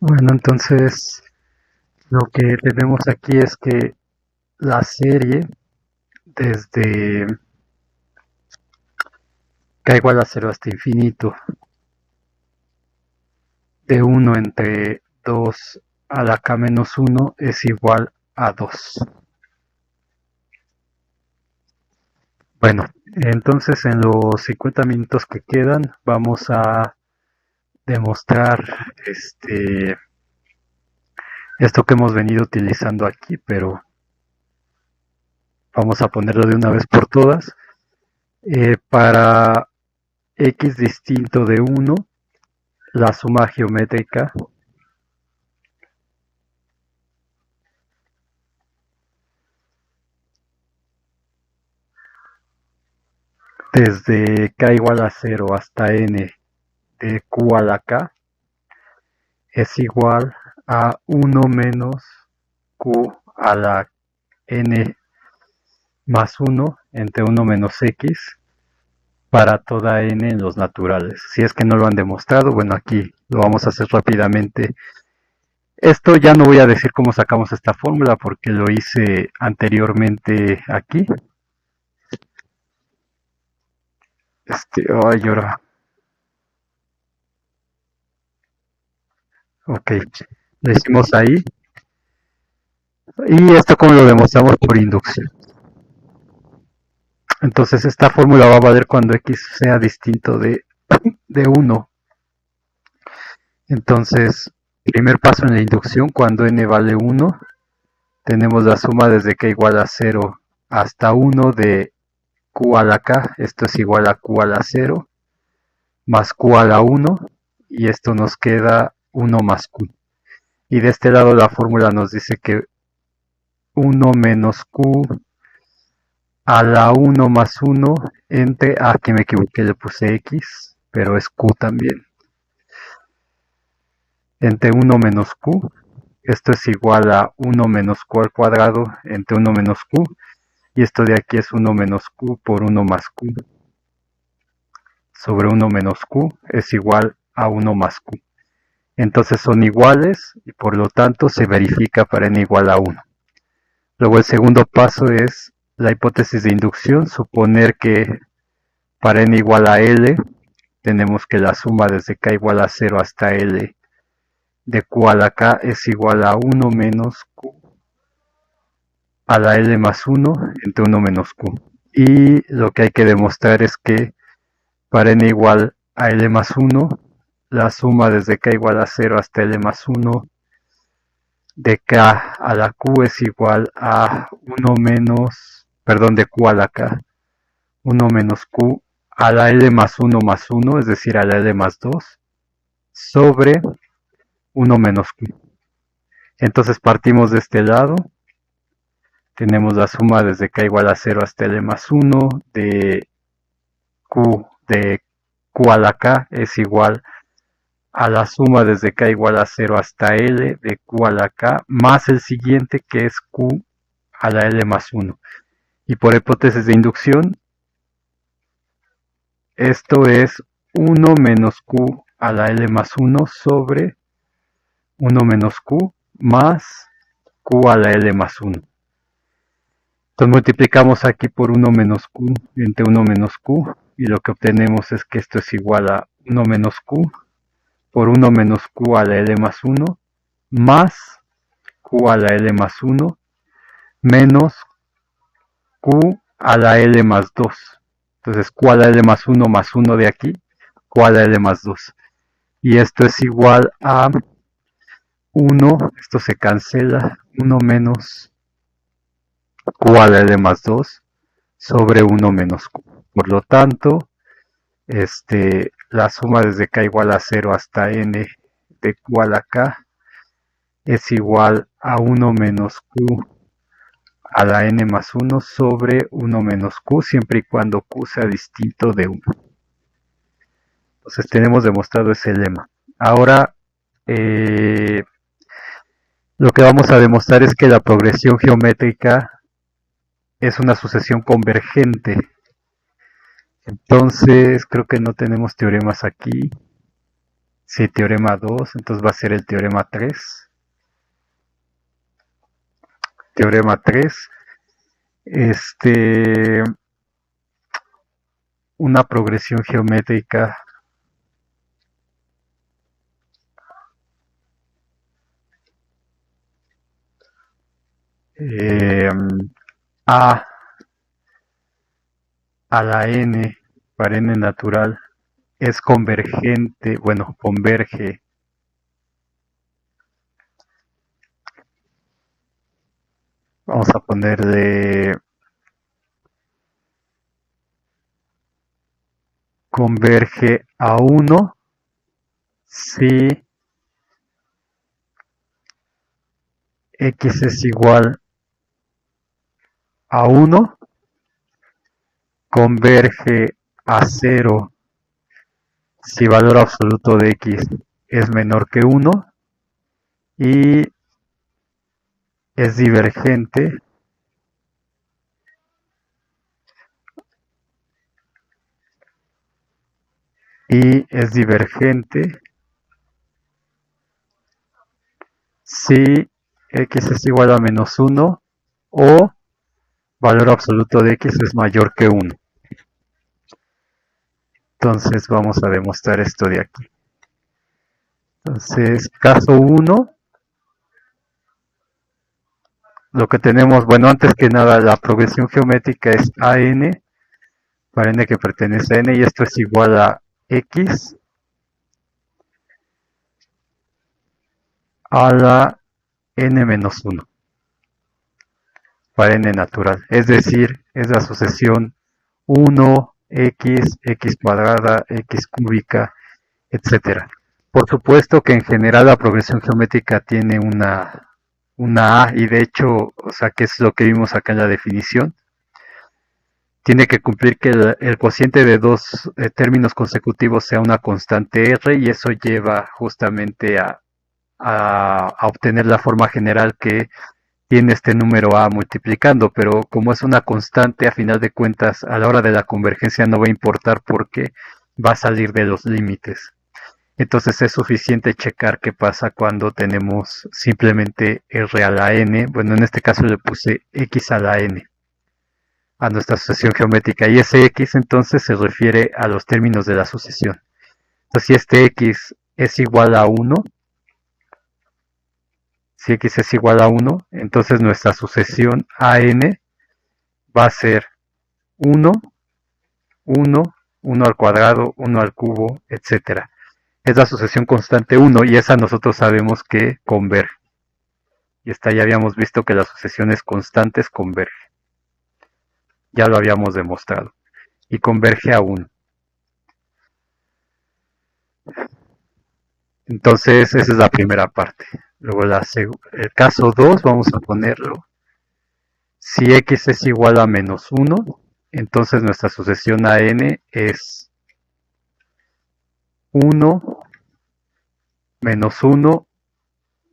Bueno, entonces lo que tenemos aquí es que la serie desde k igual a 0 hasta infinito de 1 entre 2 a la k menos 1 es igual a 2. Bueno, entonces en los 50 minutos que quedan vamos a demostrar esto que hemos venido utilizando aquí, pero vamos a ponerlo de una vez por todas. Para x distinto de 1, la suma geométrica desde k igual a 0 hasta n de q a la k es igual a 1 menos q a la n más 1 entre 1 menos x para toda n en los naturales. Si es que no lo han demostrado, bueno, aquí lo vamos a hacer rápidamente. Esto ya no voy a decir cómo sacamos esta fórmula porque lo hice anteriormente aquí. Ay, ahora. Ok, lo hicimos ahí. Y esto como lo demostramos por inducción. Entonces esta fórmula va a valer cuando x sea distinto de 1. Entonces, primer paso en la inducción, cuando n vale 1, tenemos la suma desde k igual a 0 hasta 1 de q a la k. Esto es igual a q a la 0 más q a la 1. Y esto nos queda 1 más q. Y de este lado la fórmula nos dice que 1 menos q a la 1 más 1 entre, que me equivoqué, le puse x, pero es q también, entre 1 menos q, esto es igual a 1 menos q al cuadrado entre 1 menos q, y esto de aquí es 1 menos q por 1 más q, sobre 1 menos q es igual a 1 más q. Entonces son iguales y por lo tanto se verifica para n igual a 1. Luego el segundo paso es la hipótesis de inducción, suponer que para n igual a l tenemos que la suma desde k igual a 0 hasta l de q a la k es igual a 1 menos q a la l más 1 entre 1 menos q. Y lo que hay que demostrar es que para n igual a l más 1, la suma desde k igual a 0 hasta l más 1 de k a la q es igual a 1 menos, perdón, de q a la k, 1 menos q a la l más 1, es decir, a la l más 2, sobre 1 menos q. Entonces partimos de este lado, tenemos la suma desde k igual a 0 hasta l más 1 de q a la k es igual a la suma desde k igual a 0 hasta l de q a la k más el siguiente que es q a la l más 1. Y por hipótesis de inducción, esto es 1 menos q a la l más 1 sobre 1 menos q más q a la l más 1. Entonces multiplicamos aquí por 1 menos q entre 1 menos q y lo que obtenemos es que esto es igual a 1 menos q por 1 menos q a la l más 1 más q a la l más 1 menos q a la l más 2. Entonces q a la l más 1 de aquí, q a la l más 2. Y esto es igual a 1, esto se cancela, 1 menos q a la l más 2 sobre 1 menos q. Por lo tanto, la suma desde k igual a 0 hasta n de q a la k es igual a 1 menos q a la n más 1 sobre 1 menos q, siempre y cuando q sea distinto de 1. Entonces tenemos demostrado ese lema. Ahora, lo que vamos a demostrar es que la progresión geométrica es una sucesión convergente. Entonces, creo que no tenemos teoremas aquí. Sí, teorema 2, entonces va a ser el teorema 3. Teorema 3, este, una progresión geométrica eh, a a la n para n natural es convergente, bueno, converge, vamos a ponerle, converge a 1 si x es igual a 1, converge a 0 si valor absoluto de x es menor que 1 y es divergente si x es igual a menos 1 o valor absoluto de x es mayor que 1. Entonces vamos a demostrar esto de aquí. Entonces, caso 1, lo que tenemos, bueno, antes que nada, la progresión geométrica es AN, para n que pertenece a n, y esto es igual a x a la n menos 1, para n natural. Es decir, es la sucesión 1, x, x cuadrada, x cúbica, etcétera. Por supuesto que en general la progresión geométrica tiene una A, y de hecho, o sea, que es lo que vimos acá en la definición, tiene que cumplir que el cociente de dos términos consecutivos sea una constante R, y eso lleva justamente a obtener la forma general que tiene este número A multiplicando, pero como es una constante, a final de cuentas, a la hora de la convergencia no va a importar porque va a salir de los límites. Entonces es suficiente checar qué pasa cuando tenemos simplemente R a la n, bueno, en este caso le puse x a la n a nuestra sucesión geométrica, y ese x entonces se refiere a los términos de la sucesión. Entonces si este x es igual a 1, si x es igual a 1, entonces nuestra sucesión a n va a ser 1, 1, 1 al cuadrado, 1 al cubo, etcétera. Es la sucesión constante 1, y esa nosotros sabemos que converge. Y esta ya habíamos visto que las sucesiones constantes convergen. Ya lo habíamos demostrado. Y converge a 1. Entonces esa es la primera parte. Luego el caso 2 vamos a ponerlo. Si x es igual a menos 1, entonces nuestra sucesión a n es 1, menos 1,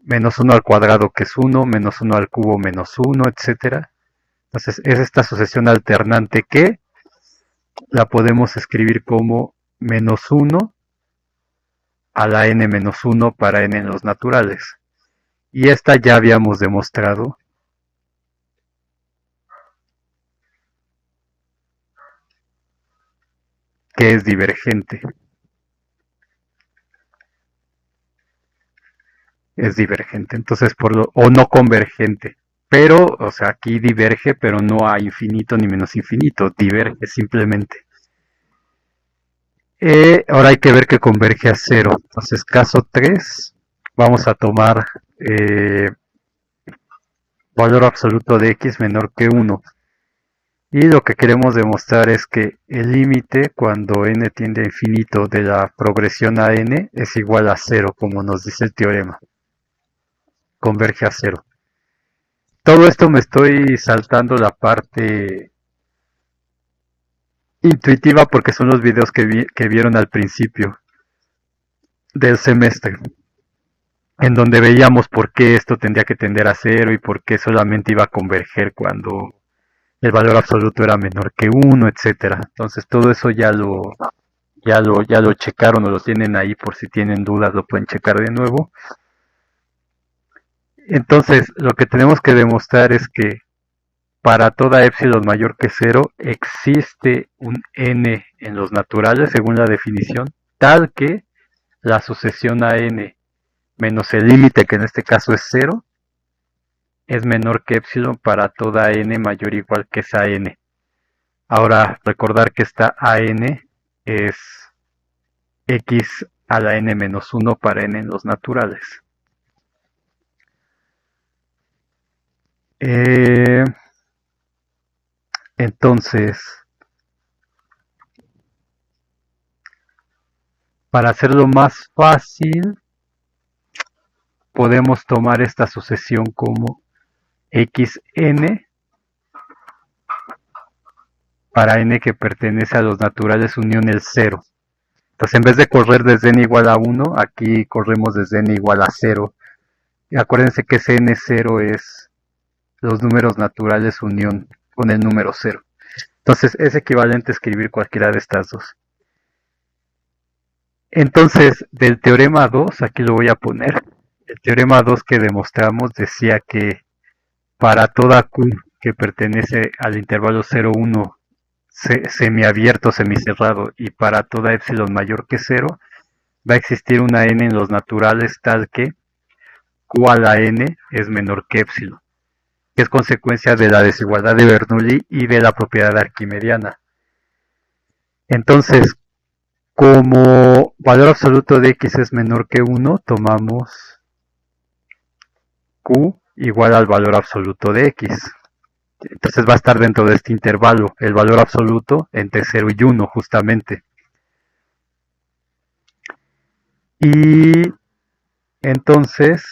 menos 1 al cuadrado, que es 1, menos 1 al cubo, menos 1, etcétera. Entonces es esta sucesión alternante que la podemos escribir como menos 1 a la n menos 1 para n en los naturales. Y esta ya habíamos demostrado que es divergente. Es divergente, entonces o no convergente. Pero, o sea, aquí diverge, pero no a infinito ni menos infinito, diverge simplemente. Ahora hay que ver que converge a 0. Entonces, caso 3, vamos a tomar valor absoluto de x menor que 1. Y lo que queremos demostrar es que el límite cuando n tiende a infinito de la progresión a n es igual a 0, como nos dice el teorema. Converge a 0. Todo esto me estoy saltando la parte intuitiva porque son los videos que vieron al principio del semestre, en donde veíamos por qué esto tendría que tender a 0 y por qué solamente iba a converger cuando el valor absoluto era menor que 1, etcétera. Entonces todo eso ya lo checaron o lo tienen ahí por si tienen dudas, lo pueden checar de nuevo. Entonces, lo que tenemos que demostrar es que para toda epsilon mayor que 0 existe un n en los naturales, según la definición, tal que la sucesión a n menos el límite, que en este caso es 0, es menor que epsilon para toda n mayor o igual que esa n. Ahora, recordar que esta an es x a la n menos 1 para n en los naturales. Entonces, para hacerlo más fácil, podemos tomar esta sucesión como xn para n que pertenece a los naturales unión el 0. Entonces, en vez de correr desde n igual a 1, aquí corremos desde n igual a 0. Y acuérdense que ese n0 es los números naturales unión con el número 0. Entonces, es equivalente a escribir cualquiera de estas dos. Entonces, del teorema 2, aquí lo voy a poner. El teorema 2 que demostramos decía que para toda Q que pertenece al intervalo 0,1 semiabierto, semicerrado, y para toda epsilon mayor que 0, va a existir una n en los naturales tal que Q a la n es menor que epsilon, que es consecuencia de la desigualdad de Bernoulli y de la propiedad arquimediana. Entonces, como valor absoluto de x es menor que 1, tomamos Q igual al valor absoluto de x. Entonces va a estar dentro de este intervalo, el valor absoluto entre 0 y 1 justamente. Y entonces,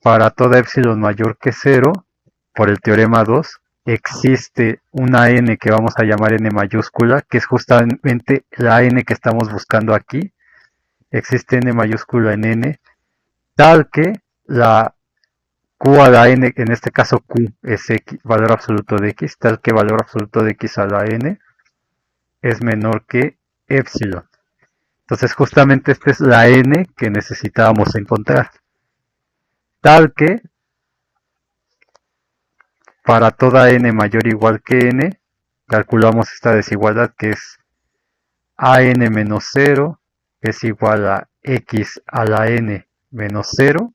para toda epsilon mayor que 0, por el teorema 2, existe una n que vamos a llamar n mayúscula, que es justamente la n que estamos buscando aquí. Existe n mayúscula en n, tal que la Q a la n, en este caso Q es x, valor absoluto de x, tal que valor absoluto de x a la n es menor que epsilon. Entonces justamente esta es la n que necesitábamos encontrar. Tal que para toda n mayor o igual que n, calculamos esta desigualdad que es an menos 0 es igual a x a la n menos 0.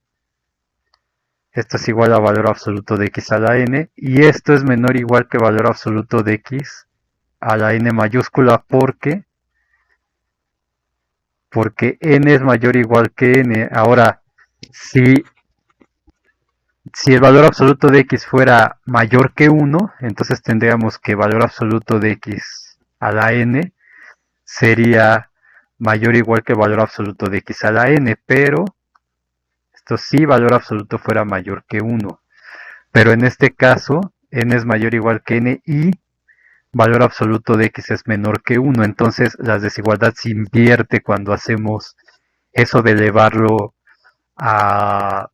Esto es igual a valor absoluto de x a la n. Y esto es menor o igual que valor absoluto de x a la n mayúscula porque n es mayor o igual que n. Ahora, si el valor absoluto de x fuera mayor que 1, entonces tendríamos que valor absoluto de x a la n sería mayor o igual que valor absoluto de x a la n, pero esto sí valor absoluto fuera mayor que 1. Pero en este caso, n es mayor o igual que n y valor absoluto de x es menor que 1. Entonces la desigualdad se invierte cuando hacemos eso de elevarlo a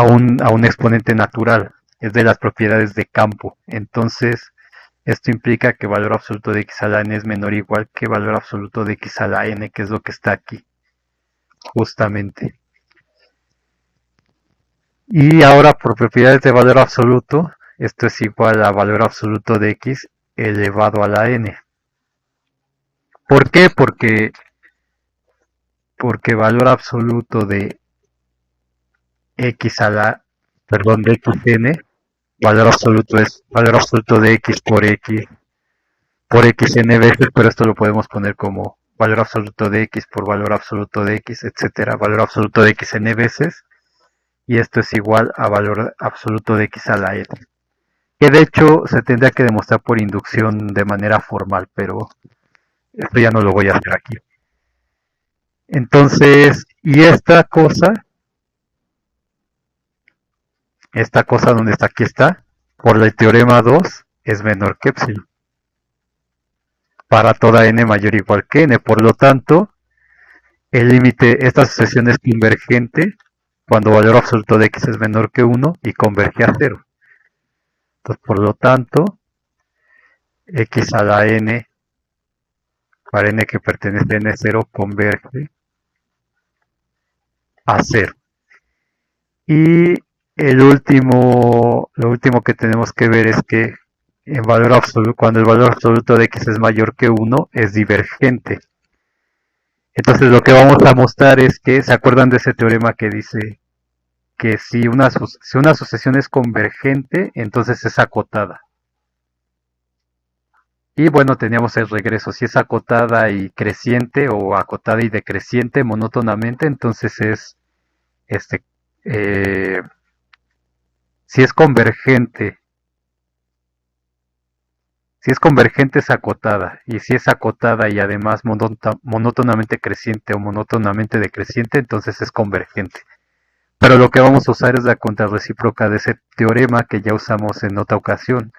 un exponente natural. Es de las propiedades de campo. Entonces, esto implica que valor absoluto de x a la n es menor o igual que valor absoluto de x a la n, que es lo que está aquí, justamente. Y ahora, por propiedades de valor absoluto, esto es igual a valor absoluto de x elevado a la n. ¿Por qué? Porque valor absoluto de x a la, perdón, de xn, valor absoluto es valor absoluto de x por xn veces, pero esto lo podemos poner como valor absoluto de x por valor absoluto de x, etcétera, valor absoluto de xn veces, y esto es igual a valor absoluto de x a la n. Que de hecho se tendría que demostrar por inducción de manera formal, pero esto ya no lo voy a hacer aquí. Entonces, y esta cosa donde está aquí está, por el teorema 2, es menor que epsilon. Para toda n mayor o igual que n, por lo tanto, el límite, esta sucesión es convergente cuando valor absoluto de x es menor que 1 y converge a 0. Entonces, por lo tanto, x a la n, para n que pertenece a n0, converge a 0. Y lo último que tenemos que ver es que en valor absoluto, cuando el valor absoluto de x es mayor que 1, es divergente. Entonces lo que vamos a mostrar es que, ¿se acuerdan de ese teorema que dice que si una sucesión es convergente, entonces es acotada? Y bueno, teníamos el regreso. Si es acotada y creciente o acotada y decreciente monótonamente, entonces es, este, eh, si es convergente, es acotada. Y si es acotada y además monótonamente creciente o monótonamente decreciente, entonces es convergente. Pero lo que vamos a usar es la contrarrecíproca de ese teorema que ya usamos en otra ocasión.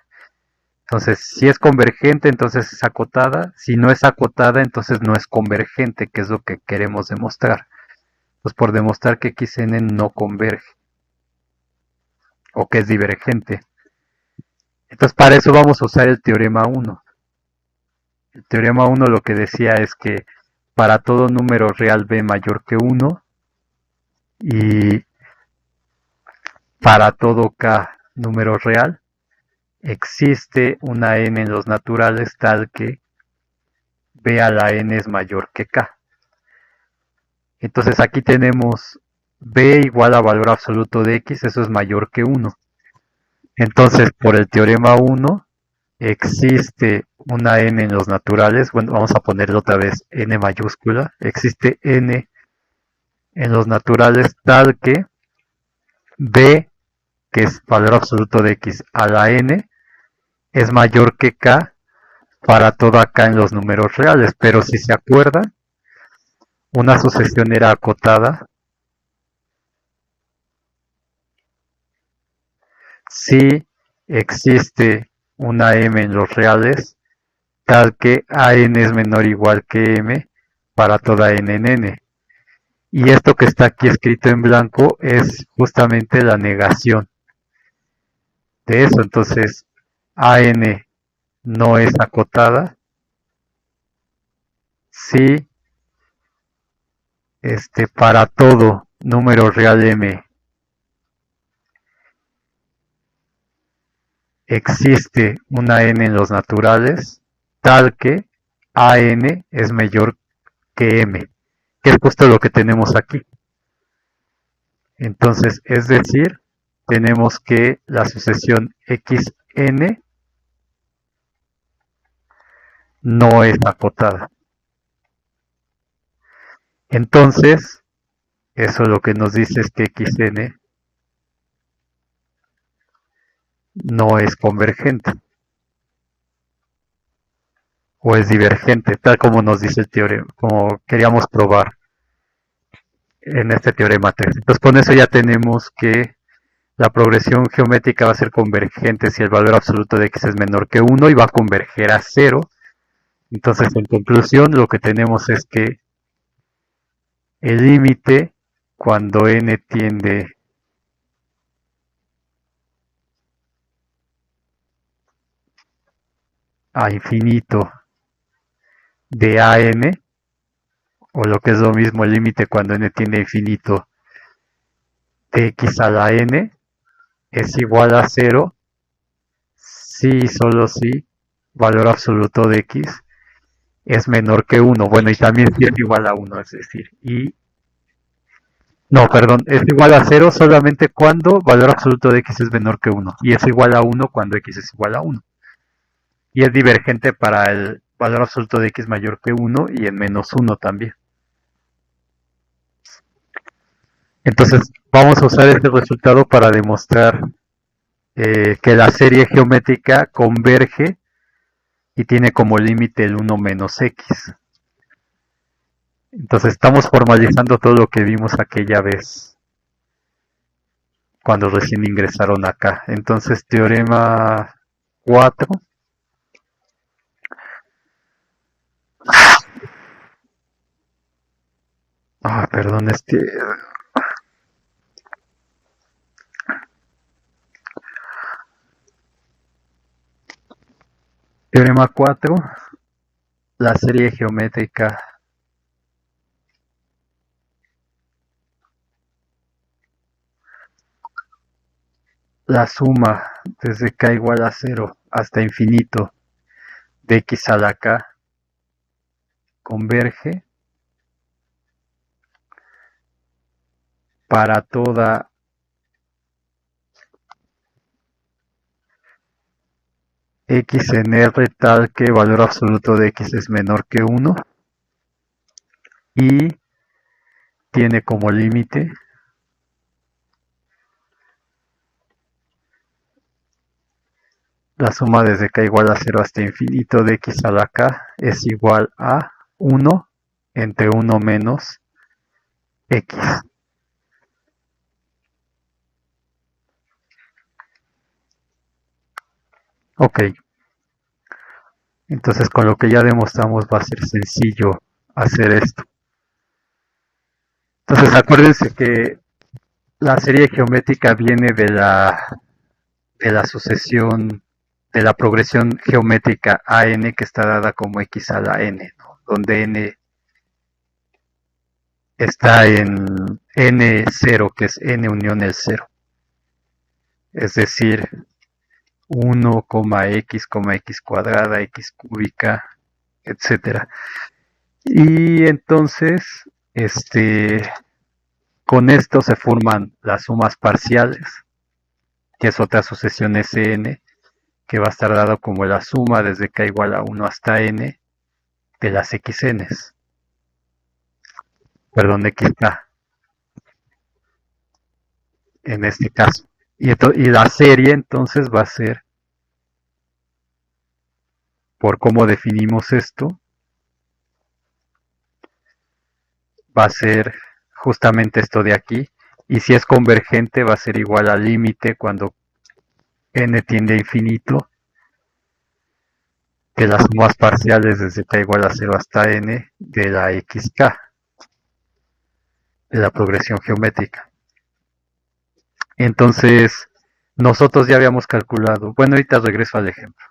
Entonces, si es convergente, entonces es acotada. Si no es acotada, entonces no es convergente, que es lo que queremos demostrar. Pues por demostrar que xn no converge o que es divergente. Entonces, para eso vamos a usar el teorema 1. El teorema 1 lo que decía es que para todo número real b mayor que 1 y para todo k número real, existe una n en los naturales tal que b a la n es mayor que k. Entonces aquí tenemos b igual a valor absoluto de x, eso es mayor que 1. Entonces por el teorema 1 existe una n en los naturales, bueno, vamos a ponerle otra vez n mayúscula, existe n en los naturales tal que b, que es valor absoluto de x, a la n es mayor que k para toda k en los números reales. Pero si se acuerdan, una sucesión era acotada si existe una m en los reales tal que an es menor o igual que m para toda n en n. Y esto que está aquí escrito en blanco es justamente la negación de eso. Entonces, an no es acotada si para todo número real m existe una n en los naturales tal que an es mayor que m, que es justo lo que tenemos aquí. Entonces, es decir, tenemos que la sucesión xn no es acotada. Entonces, eso lo que nos dice es que xn no es convergente o es divergente, tal como nos dice el teorema, como queríamos probar en este teorema 3. Entonces, con eso ya tenemos que la progresión geométrica va a ser convergente si el valor absoluto de x es menor que 1 y va a converger a 0. Entonces, en conclusión, lo que tenemos es que el límite cuando n tiende a infinito de an, o lo que es lo mismo, el límite cuando n tiende a infinito de x a la n, es igual a 0 si y solo si valor absoluto de x es menor que 1. Bueno, y también si es igual a 1, es decir, no, perdón, es igual a 0 solamente cuando valor absoluto de x es menor que 1. Y es igual a 1 cuando x es igual a 1. Y es divergente para el valor absoluto de x mayor que 1 y en menos 1 también. Entonces vamos a usar este resultado para demostrar que la serie geométrica converge y tiene como límite el 1 menos x. Entonces estamos formalizando todo lo que vimos aquella vez cuando recién ingresaron acá. Entonces teorema 4. Perdón, es que Teorema 4. La serie geométrica la suma desde k igual a 0 hasta infinito de x a la k converge para toda x en R tal que el valor absoluto de x es menor que 1 y tiene como límite la suma desde k igual a 0 hasta infinito de x a la k es igual a 1 entre 1 menos x. Ok, entonces con lo que ya demostramos va a ser sencillo hacer esto. Entonces acuérdense que la serie geométrica viene de la sucesión, de la progresión geométrica AN que está dada como x a la n, ¿no? Donde n está en n0, que es n unión el 0. Es decir, 1, x cuadrada, x cúbica, etcétera. Y entonces, con esto se forman las sumas parciales, que es otra sucesión Sn, que va a estar dado como la suma desde k igual a 1 hasta n de las xn's. Perdón, xk, en este caso. Y la serie entonces va a ser, por cómo definimos esto, va a ser justamente esto de aquí. Y si es convergente va a ser igual al límite cuando n tiende a infinito de las sumas parciales desde k igual a 0 hasta n de la xk, de la progresión geométrica. Entonces, nosotros ya habíamos calculado, bueno, ahorita regreso al ejemplo.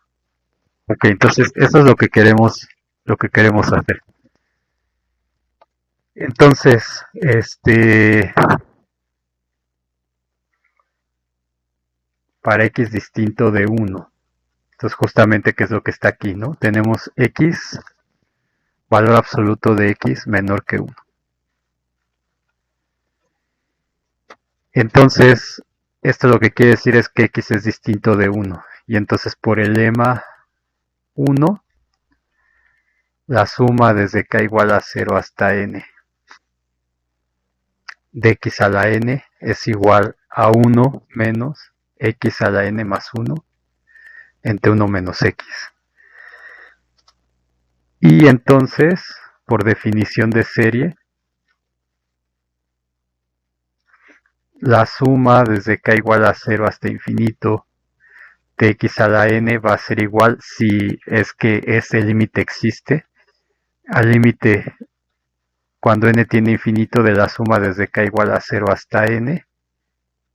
Ok, entonces eso es lo que queremos hacer. Entonces, para x distinto de 1, entonces justamente qué es lo que está aquí, ¿no? Tenemos x, valor absoluto de x menor que 1. Entonces, esto lo que quiere decir es que x es distinto de 1. Y entonces por el lema 1, la suma desde k igual a 0 hasta n de x a la n es igual a 1 menos x a la n más 1 entre 1 menos x. Y entonces, por definición de serie, la suma desde k igual a 0 hasta infinito de x a la n va a ser igual, si es que ese límite existe, al límite cuando n tiene infinito de la suma desde k igual a 0 hasta n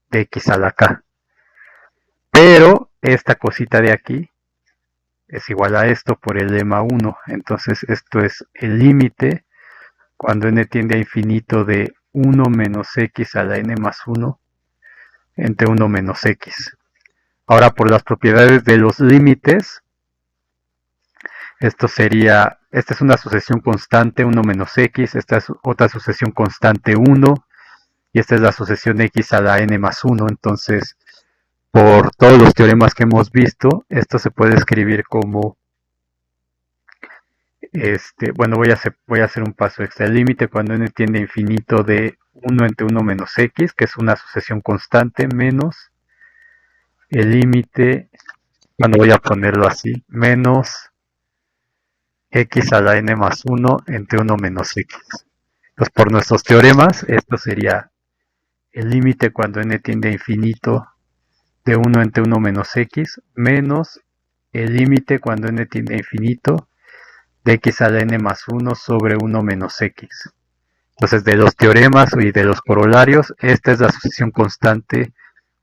de x a la k. Pero esta cosita de aquí es igual a esto por el lema 1. Entonces esto es el límite cuando n tiende a infinito de 1 menos x a la n más 1 entre 1 menos x. Ahora, por las propiedades de los límites, esta es una sucesión constante 1 menos x, esta es otra sucesión constante 1, y esta es la sucesión x a la n más 1. Entonces, por todos los teoremas que hemos visto, esto se puede escribir como, bueno, voy a hacer un paso extra. El límite cuando n tiende a infinito de 1 entre 1 menos x, que es una sucesión constante, menos el límite, bueno, voy a ponerlo así, menos x a la n más 1 entre 1 menos x. Entonces, por nuestros teoremas, esto sería el límite cuando n tiende a infinito de 1 entre 1 menos x, menos el límite cuando n tiende a infinito de x a la n más 1 sobre 1 menos x. Entonces, de los teoremas y de los corolarios, esta es la sucesión constante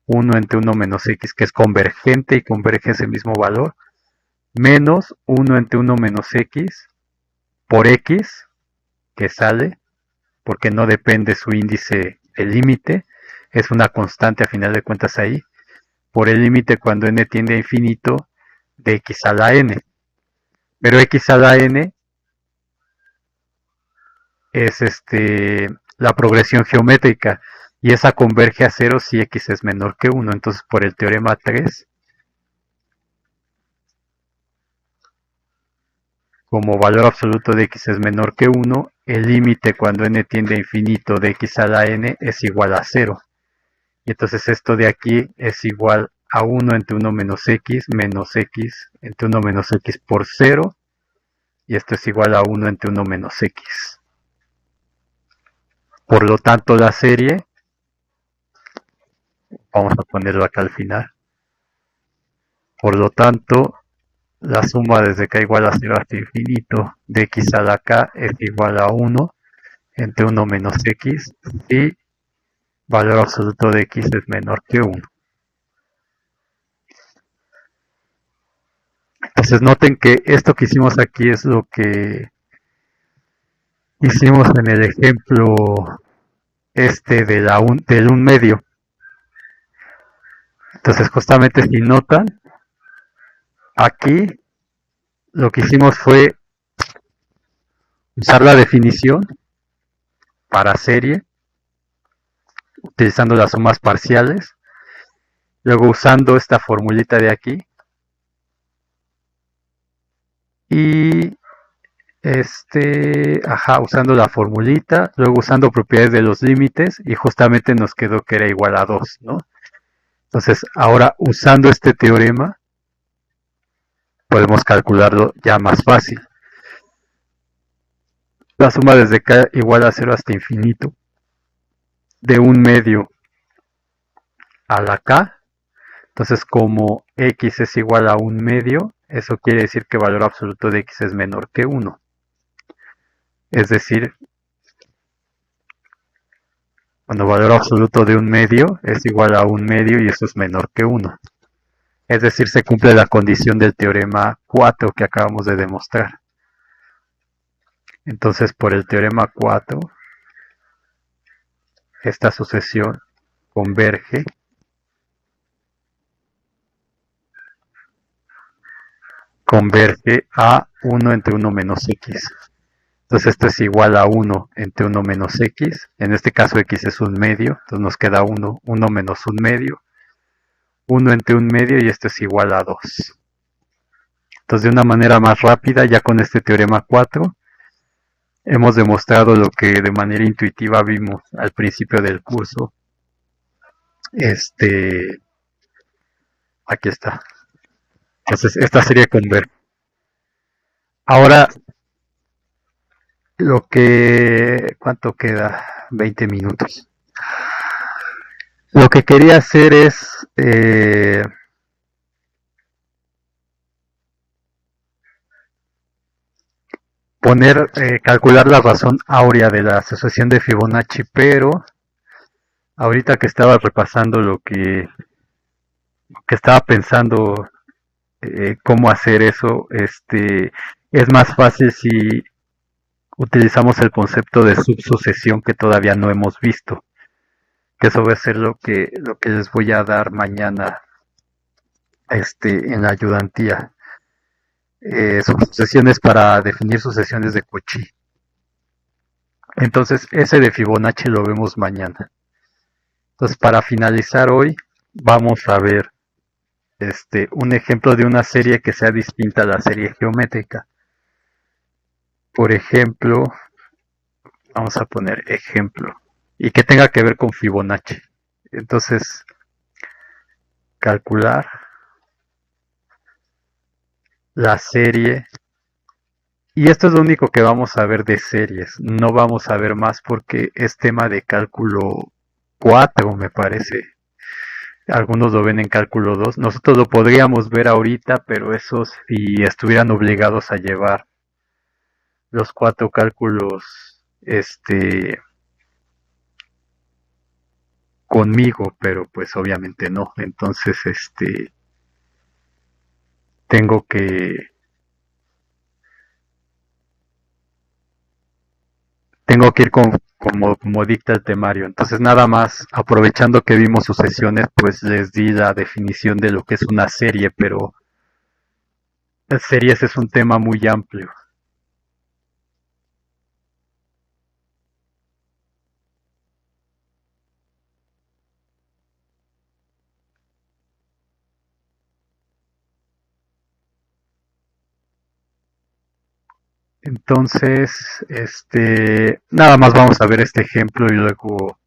1 entre 1 menos x, que es convergente y converge ese mismo valor menos 1 entre 1 menos x por x, que sale, porque no depende su índice del límite, es una constante a final de cuentas ahí, por el límite cuando n tiende a infinito de x a la n. Pero x a la n es la progresión geométrica y esa converge a 0 si x es menor que 1. Entonces, por el teorema 3, como valor absoluto de x es menor que 1, el límite cuando n tiende a infinito de x a la n es igual a 0. Y entonces esto de aquí es igual a 1 entre 1 menos x entre 1 menos x por 0. Y esto es igual a 1 entre 1 menos x. Por lo tanto, la serie, vamos a ponerlo acá al final. Por lo tanto, la suma desde k igual a 0 hasta infinito de x a la k es igual a 1 entre 1 menos x y valor absoluto de x es menor que 1. Entonces noten que esto que hicimos aquí es lo que hicimos en el ejemplo del 1 medio. Entonces justamente si notan, aquí lo que hicimos fue usar la definición para serie, utilizando las sumas parciales, luego usando esta formulita de aquí, y usando la formulita, luego usando propiedades de los límites, y justamente nos quedó que era igual a 2, ¿no? Entonces, ahora usando este teorema, podemos calcularlo ya más fácil. La suma desde k igual a 0 hasta infinito de 1 medio a la k. Entonces, como x es igual a 1 medio, eso quiere decir que el valor absoluto de x es menor que 1. Es decir, cuando el valor absoluto de 1 medio es igual a 1 medio y eso es menor que 1. Es decir, se cumple la condición del teorema 4 que acabamos de demostrar. Entonces, por el teorema 4, esta sucesión converge a 1 entre 1 menos x. Entonces esto es igual a 1 entre 1 menos x. En este caso x es 1 medio. Entonces nos queda 1 menos 1 medio. 1 entre 1 medio y esto es igual a 2. Entonces de una manera más rápida, ya con este teorema 4, hemos demostrado lo que de manera intuitiva vimos al principio del curso. Aquí está. Entonces esta serie converge. Ahora, ¿cuánto queda? 20 minutos. Lo que quería hacer es calcular la razón áurea de la asociación de Fibonacci, pero ahorita que estaba repasando lo que estaba pensando cómo hacer eso, es más fácil si utilizamos el concepto de subsucesión que todavía no hemos visto, que eso va a ser lo que les voy a dar mañana en la ayudantía. Subsucesiones para definir sucesiones de Cauchy. Entonces ese de Fibonacci lo vemos mañana. Entonces para finalizar hoy vamos a ver un ejemplo de una serie que sea distinta a la serie geométrica. Por ejemplo, vamos a poner ejemplo y que tenga que ver con Fibonacci. Entonces, calcular la serie. Y esto es lo único que vamos a ver de series. No vamos a ver más porque es tema de cálculo 4, me parece. Algunos lo ven en cálculo 2. Nosotros lo podríamos ver ahorita, pero eso si estuvieran obligados a llevar los 4 cálculos conmigo, pero pues obviamente no. Entonces, tengo que ir como dicta el temario. Entonces nada más, aprovechando que vimos sucesiones, pues les di la definición de lo que es una serie, pero las series es un tema muy amplio. Entonces, nada más vamos a ver este ejemplo y luego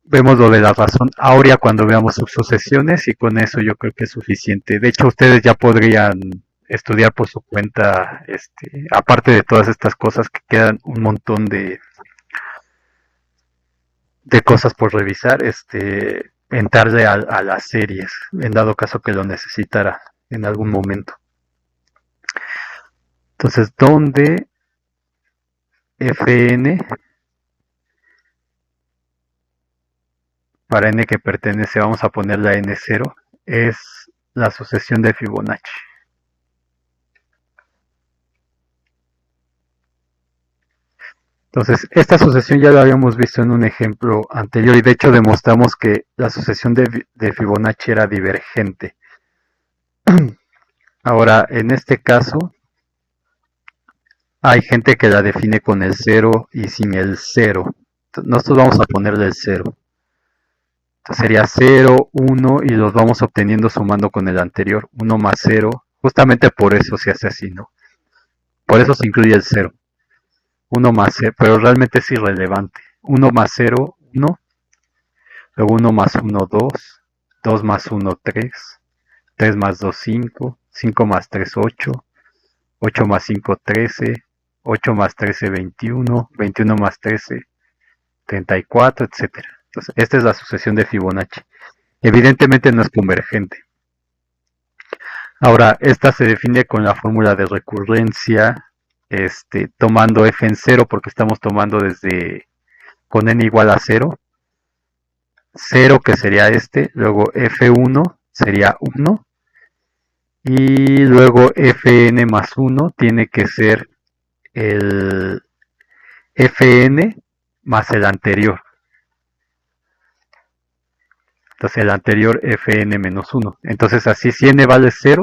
vemos lo de la razón áurea cuando veamos sus sucesiones y con eso yo creo que es suficiente. De hecho, ustedes ya podrían estudiar por su cuenta, aparte de todas estas cosas que quedan un montón de cosas por revisar, entrarle a las series, en dado caso que lo necesitara en algún momento. Entonces, ¿dónde Fn para n que pertenece, vamos a poner la n0, es la sucesión de Fibonacci? Entonces, esta sucesión ya la habíamos visto en un ejemplo anterior y de hecho demostramos que la sucesión de Fibonacci era divergente. Ahora, en este caso, hay gente que la define con el 0 y sin el 0. Nosotros vamos a ponerle el 0. Entonces sería 0, 1 y los vamos obteniendo sumando con el anterior. 1 más 0. Justamente por eso se hace así, ¿no? Por eso se incluye el 0. 1 más 0, pero realmente es irrelevante. 1 más 0, 1. Luego 1 más 1, 2. 2 más 1, 3. 3 más 2, 5. 5 más 3, 8. 8 más 5, 13. 8 más 13, 21. 21 más 13, 34, etc. Entonces, esta es la sucesión de Fibonacci. Evidentemente no es convergente. Ahora, esta se define con la fórmula de recurrencia, tomando f en 0 porque estamos tomando desde con n igual a 0. 0 que sería luego f1 sería 1 y luego fn más 1 tiene que ser el fn más el anterior. Entonces el anterior fn menos 1. Entonces así si n vale 0,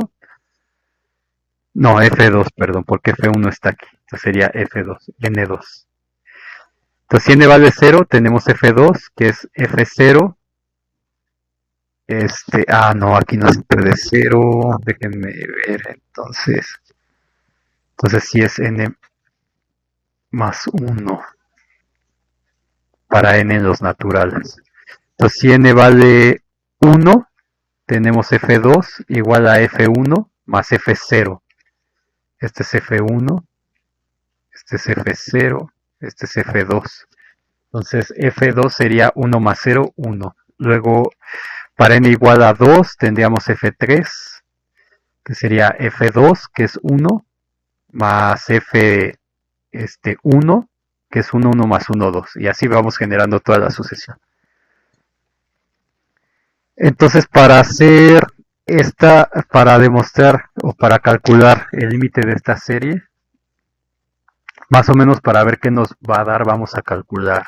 no, f2, perdón, porque f1 está aquí. Entonces sería f2, n2. Entonces si n vale 0, tenemos f2, que es f0. No, aquí no se puede 0. Déjenme ver, entonces sí es n más 1 para n en los naturales. Entonces si n vale 1, tenemos f2 igual a f1 más f0. Este es f1, este es f0, este es f2. Entonces f2 sería 1 más 0, 1. Luego para n igual a 2 tendríamos f3, que sería f2, que es 1, más f1, que es 1, 1 más 1, 2. Y así vamos generando toda la sucesión. Entonces para demostrar o para calcular el límite de esta serie, más o menos para ver qué nos va a dar, vamos a calcular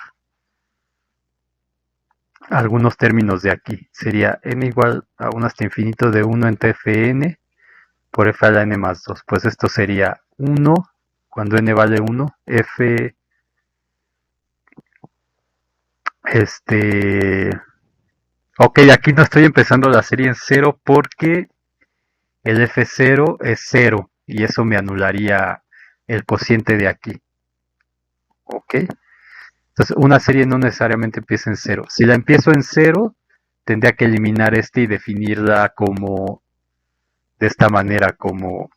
algunos términos de aquí. Sería n igual a 1 hasta infinito de 1 entre fn por f a la n más 2. Pues esto sería 1 cuando n vale 1, f ok, aquí no estoy empezando la serie en 0 porque el f0 es 0 y eso me anularía el cociente de aquí. Ok, entonces una serie no necesariamente empieza en 0. Si la empiezo en 0, tendría que eliminar y definirla como de esta manera, como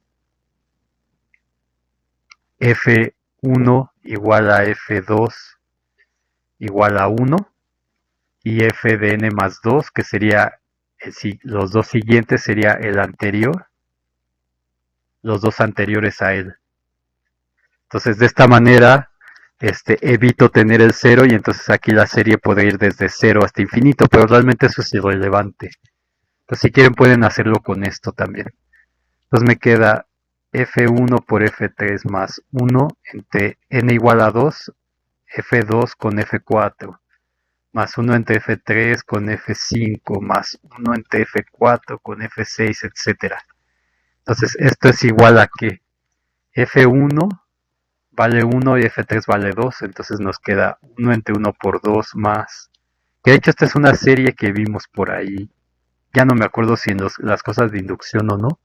f1 igual a f2 igual a 1 y f de n más 2, que sería los dos siguientes, sería el anterior, los dos anteriores a él. Entonces de esta manera evito tener el 0 y entonces aquí la serie puede ir desde 0 hasta infinito, pero realmente eso es irrelevante. Entonces si quieren pueden hacerlo con esto también. Entonces me queda F1 por F3 más 1 entre n igual a 2, F2 con F4, más 1 entre F3 con F5, más 1 entre F4 con F6, etcétera. Entonces esto es igual a que F1 vale 1 y F3 vale 2, entonces nos queda 1 entre 1 por 2 más... Que de hecho esta es una serie que vimos por ahí, ya no me acuerdo si en las cosas de inducción o no.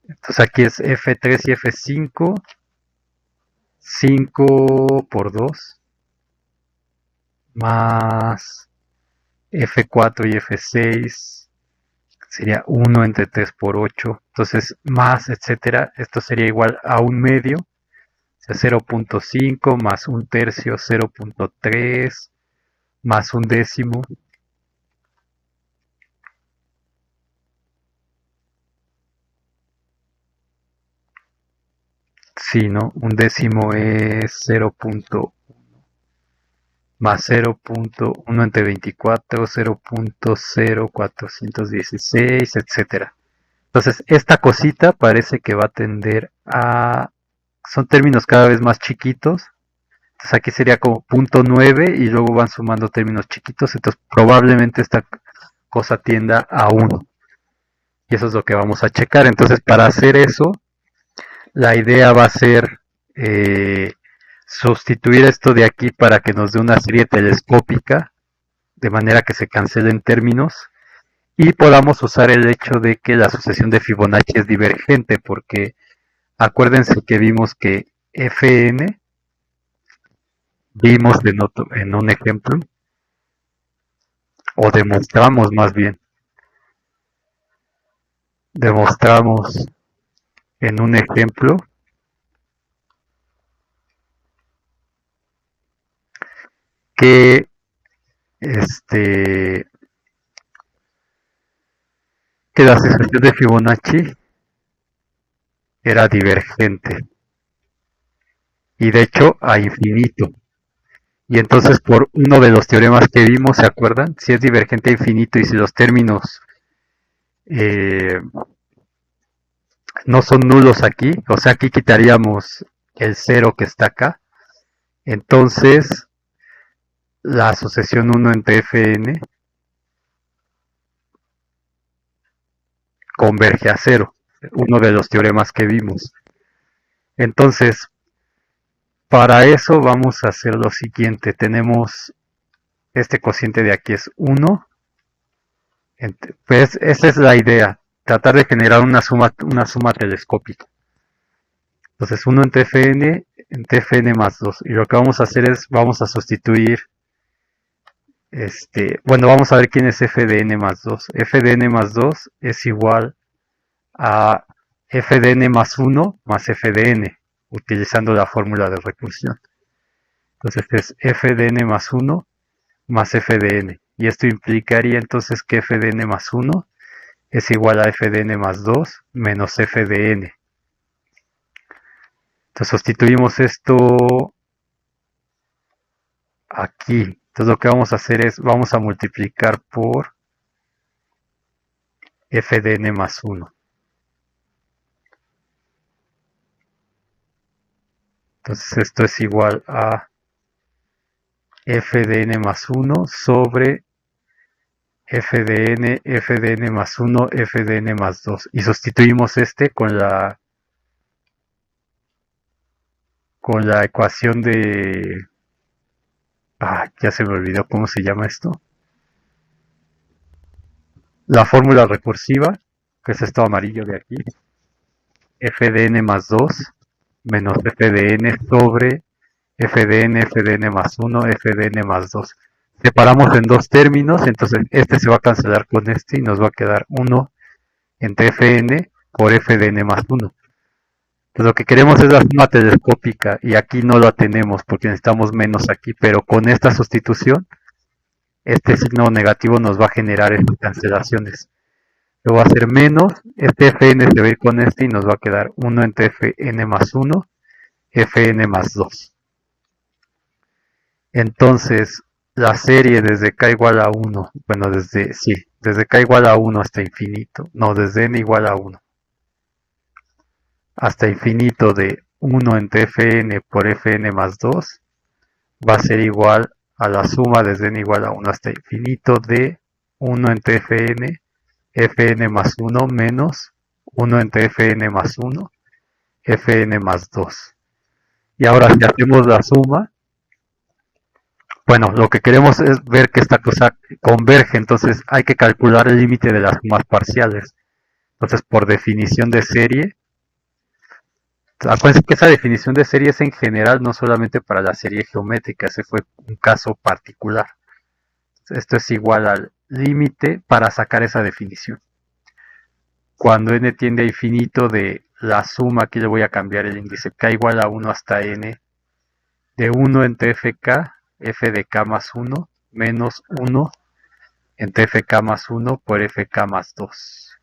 Entonces aquí es F3 y F5, 5 por 2, más F4 y F6, sería 1 entre 3 por 8, entonces más, etcétera, esto sería igual a un medio, o sea, 0.5 más un tercio, 0.3 más un décimo. Sí, ¿no? Un décimo es 0.1 más 0.1 entre 24, 0.0416, etcétera. Entonces, esta cosita parece que va a tender a... Son términos cada vez más chiquitos. Entonces aquí sería como 0.9 y luego van sumando términos chiquitos. Entonces probablemente esta cosa tienda a 1. Y eso es lo que vamos a checar. Entonces para hacer eso, la idea va a ser sustituir esto de aquí para que nos dé una serie telescópica, de manera que se cancelen términos y podamos usar el hecho de que la sucesión de Fibonacci es divergente, porque acuérdense que vimos que Fn, vimos en un ejemplo, o demostramos más bien, demostramos en un ejemplo que este que la sucesión de Fibonacci era divergente y de hecho a infinito. Y entonces por uno de los teoremas que vimos, ¿se acuerdan? Si es divergente a infinito y si los términos eh, no son nulos aquí, o sea, aquí quitaríamos el cero que está acá, entonces la sucesión 1 entre Fn converge a cero, uno de los teoremas que vimos. Entonces, para eso vamos a hacer lo siguiente, tenemos este cociente de aquí es 1, pues esa es la idea, tratar de generar una suma telescópica. Entonces 1 entre Fn más 2. Y lo que vamos a hacer es, vamos a sustituir, bueno, vamos a ver quién es f de n más 2. F de n más 2 es igual a f de n más 1 más f de n, utilizando la fórmula de recursión. Entonces es f de n más 1 más f de n. Y esto implicaría entonces que f de n más 1 es igual a f de n más 2 menos f de n. Entonces sustituimos esto aquí. Entonces lo que vamos a hacer es, vamos a multiplicar por f de n más 1. Entonces esto es igual a f de n más 1 sobre f de n más 1, f de n más 2. Y sustituimos con la ecuación de... ya se me olvidó cómo se llama esto. La fórmula recursiva, que es esto amarillo de aquí. F de n más 2 menos f de n sobre f de n más 1, f de n más 2. Separamos en dos términos, entonces este se va a cancelar con este y nos va a quedar 1 entre fn por f de n más 1. Entonces lo que queremos es la suma telescópica y aquí no la tenemos porque necesitamos menos aquí, pero con esta sustitución, este signo negativo nos va a generar estas cancelaciones. Lo va a hacer menos, este fn se va a ir con este y nos va a quedar 1 entre fn más 1, fn más 2. Entonces, la serie desde k igual a 1, bueno, desde k igual a 1 hasta infinito, no, desde n igual a 1. hasta infinito de 1 entre fn por fn más 2 va a ser igual a la suma desde n igual a 1 hasta infinito de 1 entre fn más 1 menos 1 entre fn más 1, fn más 2. Y ahora si hacemos la suma, bueno, lo que queremos es ver que esta cosa converge, entonces hay que calcular el límite de las sumas parciales. Entonces, por definición de serie, acuérdense que esa definición de serie es en general, no solamente para la serie geométrica, ese fue un caso particular. Esto es igual al límite para sacar esa definición. Cuando n tiende a infinito de la suma, aquí le voy a cambiar el índice, k igual a 1 hasta n, de 1 entre fk, f de k más 1, menos 1 entre fk más 1 por fk más 2.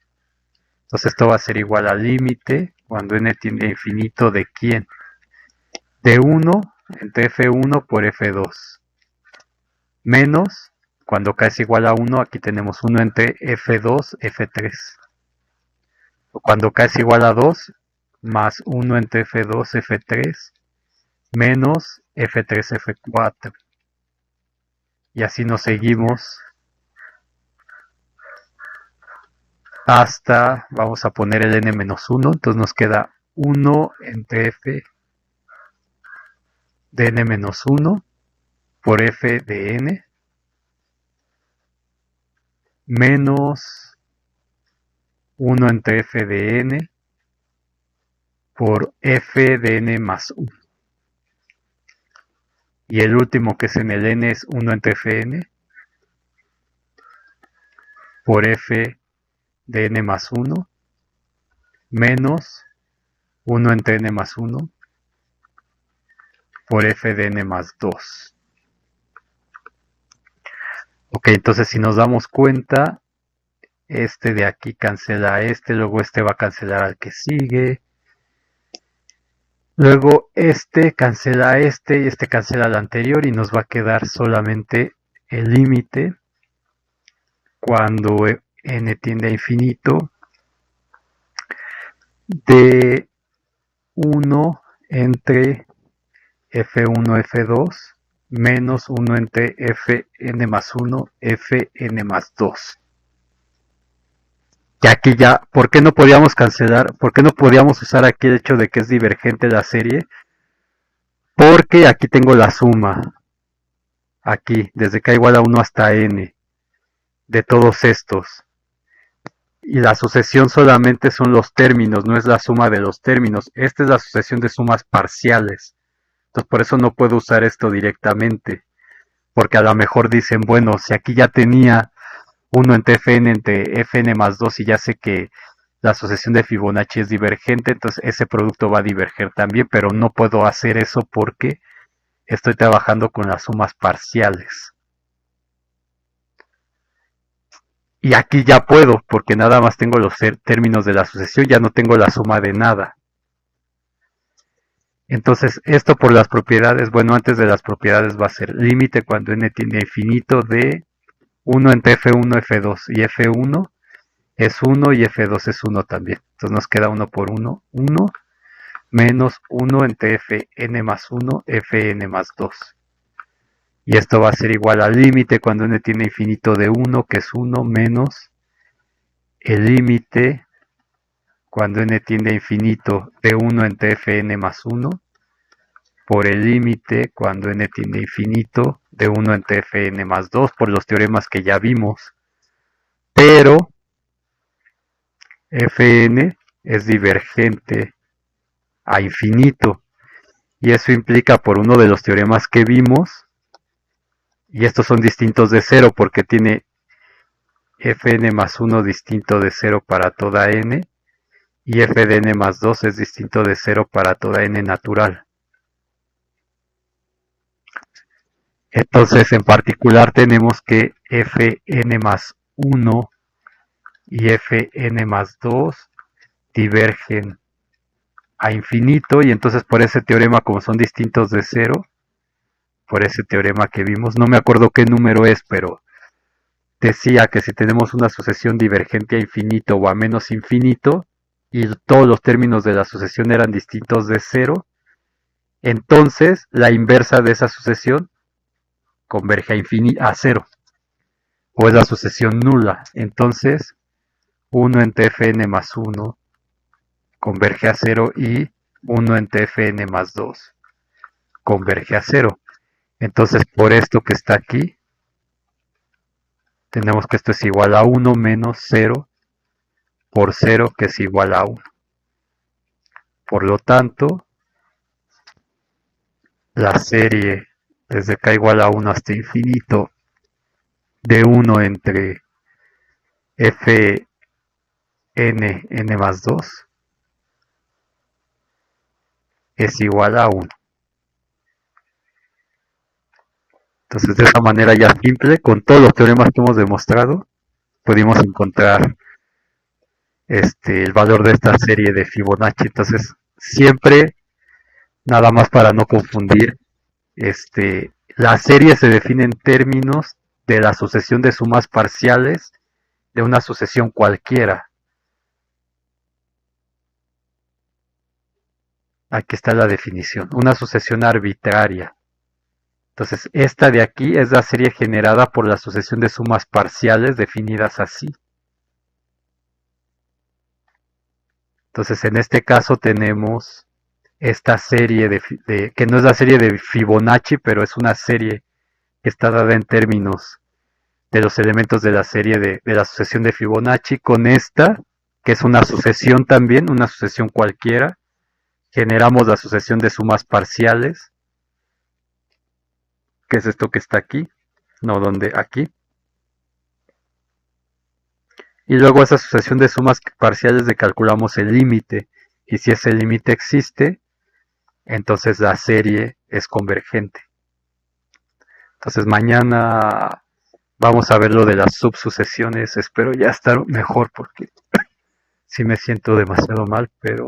Entonces esto va a ser igual al límite cuando n tiende a infinito de ¿quién? De 1 entre f1 por f2. Menos, cuando k es igual a 1, aquí tenemos 1 entre f2, f3. Cuando k es igual a 2, más 1 entre f2, f3, menos f3, f4. Y así nos seguimos hasta, vamos a poner el n-1, entonces nos queda 1 entre f de n-1 por f de n menos 1 entre f de n por f de n más 1. Y el último que es en el n es 1 entre fn por f de n más 1 menos 1 entre n más 1 por f de n más 2. Ok, entonces si nos damos cuenta, este de aquí cancela a este, luego este va a cancelar al que sigue, luego este cancela a este y este cancela al anterior y nos va a quedar solamente el límite cuando n tiende a infinito de 1 entre f1, f2 menos 1 entre fn más 1, fn más 2. Y aquí ya, ¿por qué no podíamos cancelar? ¿Por qué no podíamos usar aquí el hecho de que es divergente la serie? Porque aquí tengo la suma, aquí, desde k igual a 1 hasta n, de todos estos. Y la sucesión solamente son los términos, no es la suma de los términos. Esta es la sucesión de sumas parciales. Entonces por eso no puedo usar esto directamente. Porque a lo mejor dicen, bueno, si aquí ya tenía 1 entre fn más 2 y ya sé que la sucesión de Fibonacci es divergente, entonces ese producto va a diverger también, pero no puedo hacer eso porque estoy trabajando con las sumas parciales. Y aquí ya puedo, porque nada más tengo los términos de la sucesión, ya no tengo la suma de nada. Entonces, esto por las propiedades, bueno, antes de las propiedades va a ser límite cuando n tiende a infinito de 1 entre f1, f2, y f1 es 1 y f2 es 1 también. Entonces nos queda 1 por 1, 1, menos 1 entre fn más 1, fn más 2. Y esto va a ser igual al límite cuando n tiende a infinito de 1, que es 1, menos el límite cuando n tiende a infinito de 1 entre fn más 1 por el límite cuando n tiende a infinito de 1 entre fn más 2 por los teoremas que ya vimos. Pero fn es divergente a infinito y eso implica por uno de los teoremas que vimos, y estos son distintos de 0 porque tiene fn más 1 distinto de 0 para toda n y f de n más 2 es distinto de 0 para toda n natural. Entonces en particular tenemos que fn más 1 y fn más 2 divergen a infinito, y entonces por ese teorema, como son distintos de 0, por ese teorema que vimos, no me acuerdo qué número es, pero decía que si tenemos una sucesión divergente a infinito o a menos infinito, y todos los términos de la sucesión eran distintos de cero, entonces la inversa de esa sucesión converge a cero, o es la sucesión nula. Entonces 1 entre fn más 1 converge a cero y 1 entre fn más 2 converge a cero. Entonces por esto que está aquí, tenemos que esto es igual a 1 menos 0 por 0, que es igual a 1. Por lo tanto, la serie desde k igual a 1 hasta infinito de 1 entre fn n más 2 es igual a 1. Entonces, de esa manera ya simple, con todos los teoremas que hemos demostrado, pudimos encontrar el valor de esta serie de Fibonacci. Entonces, siempre, nada más para no confundir, la serie se define en términos de la sucesión de sumas parciales de una sucesión cualquiera. Aquí está la definición, una sucesión arbitraria. Entonces, esta de aquí es la serie generada por la sucesión de sumas parciales definidas así. Entonces, en este caso tenemos esta serie que no es la serie de Fibonacci, pero es una serie que está dada en términos de los elementos de la serie de la sucesión de Fibonacci, con esta, que es una sucesión también, una sucesión cualquiera, generamos la sucesión de sumas parciales, que es esto que está aquí, no, donde aquí. Y luego esa sucesión de sumas parciales le calculamos el límite, y si ese límite existe, entonces la serie es convergente. Entonces mañana vamos a ver lo de las subsucesiones. Espero ya estar mejor porque sí me siento demasiado mal, pero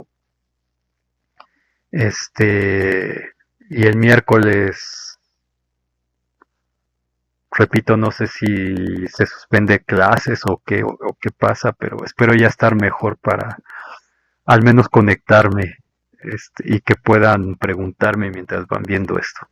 y el miércoles, repito, no sé si se suspende clases o qué pasa, pero espero ya estar mejor para al menos conectarme y que puedan preguntarme mientras van viendo esto.